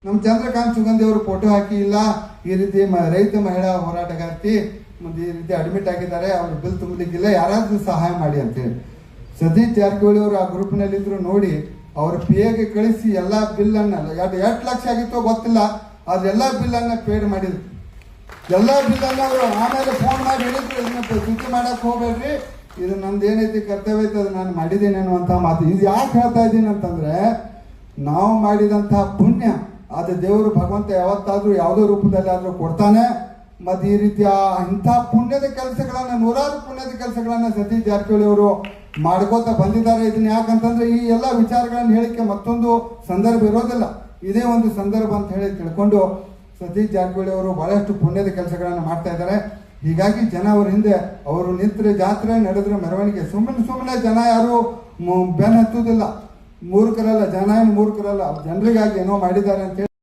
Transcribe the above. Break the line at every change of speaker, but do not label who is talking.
ನಮ್ಮ ಚಂದ್ರಕಾಂತ್ ಸುಗಂಧಿ ಅವರು ಫೋಟೋ ಹಾಕಿ ಇಲ್ಲ ಈ ರೀತಿ ರೈತ ಮಹಿಳಾ ಹೋರಾಟಗಾರ್ತಿ ಮುಂದೆ ಈ ರೀತಿ ಅಡ್ಮಿಟ್ ಆಗಿದ್ದಾರೆ, ಅವ್ರ ಬಿಲ್ ತುಂಬಲಿಕ್ಕಿಲ್ಲ, ಯಾರಾದ್ರೂ ಸಹಾಯ ಮಾಡಿ ಅಂತೇಳಿ ಸತೀಶ್ ಜಾರಕಿಹೊಳಿ ಅವರು ಆ ಗ್ರೂಪ್ನಲ್ಲಿ ಇದ್ರು. ನೋಡಿ ಅವ್ರ PA ಕಳಿಸಿ ಎಲ್ಲಾ ಬಿಲ್ ಅನ್ನ ಎಷ್ಟು ಲಕ್ಷ ಆಗಿತ್ತೋ ಗೊತ್ತಿಲ್ಲ, ಅದೆಲ್ಲ ಬಿಲ್ ಅನ್ನ ಪೇಡ್ ಮಾಡಿದ್ರು. ಎಲ್ಲ ಬಿಲ್ ಅನ್ನ ಅವರು ಆಮೇಲೆ ಫೋನ್ ಮಾಡಿ ಹೇಳಿದ್ರು, ಇದನ್ನ ಸುದ್ದಿ ಮಾಡಕ್ ಹೋಗ್ಬೇಡ್ರಿ, ಇದು ನಮ್ದು ಏನೈತಿ ಕರ್ತವ್ಯ ಐತೆ ಅದು ನಾನು ಮಾಡಿದ್ದೀನಿ ಅನ್ನುವಂಥ ಮಾತು. ಇದು ಯಾಕೆ ಹೇಳ್ತಾ ಇದ್ದೀನಿ ಅಂತಂದ್ರೆ, ನಾವು ಮಾಡಿದಂತಹ ಪುಣ್ಯ ಅದು ದೇವರು ಭಗವಂತ ಯಾವತ್ತಾದ್ರೂ ಯಾವುದೋ ರೂಪದಲ್ಲಿ ಆದ್ರೂ ಕೊಡ್ತಾನೆ. ಮತ್ತು ಈ ರೀತಿಯ ಇಂಥ ಪುಣ್ಯದ ಕೆಲಸಗಳನ್ನ, ನೂರಾರು ಪುಣ್ಯದ ಕೆಲಸಗಳನ್ನ ಸತೀಶ್ ಜಾರಕಿಹೊಳಿ ಅವರು ಮಾಡ್ಕೋತಾ ಬಂದಿದ್ದಾರೆ. ಇದನ್ನ ಯಾಕಂತಂದ್ರೆ ಈ ಎಲ್ಲ ವಿಚಾರಗಳನ್ನ ಹೇಳಿಕೆ ಮತ್ತೊಂದು ಸಂದರ್ಭ ಇರೋದಿಲ್ಲ, ಇದೇ ಒಂದು ಸಂದರ್ಭ ಅಂತ ಹೇಳಿ ತಿಳ್ಕೊಂಡು ಸತೀಶ್ ಜಾರಕಿಹೊಳಿ ಅವರು ಬಹಳಷ್ಟು ಪುಣ್ಯದ ಕೆಲಸಗಳನ್ನ ಮಾಡ್ತಾ ಇದ್ದಾರೆ. ಹೀಗಾಗಿ ಜನ ಅವ್ರ ಹಿಂದೆ ಅವರು ನಿಂತ್ರೆ ಜಾತ್ರೆ, ನಡೆದ್ರೆ ಮೆರವಣಿಗೆ, ಸುಮ್ಮನೆ ಜನ ಯಾರು ಬೆನ್ ಹತ್ತುವುದಿಲ್ಲ. ಮೂರ್ಖರಲ್ಲ ಜನ, ಏನು ಮೂರ್ಖರಲ್ಲ, ಜನರಿಗಾಗಿ ಏನೋ ಮಾಡಿದ್ದಾರೆ ಅಂತೇಳಿ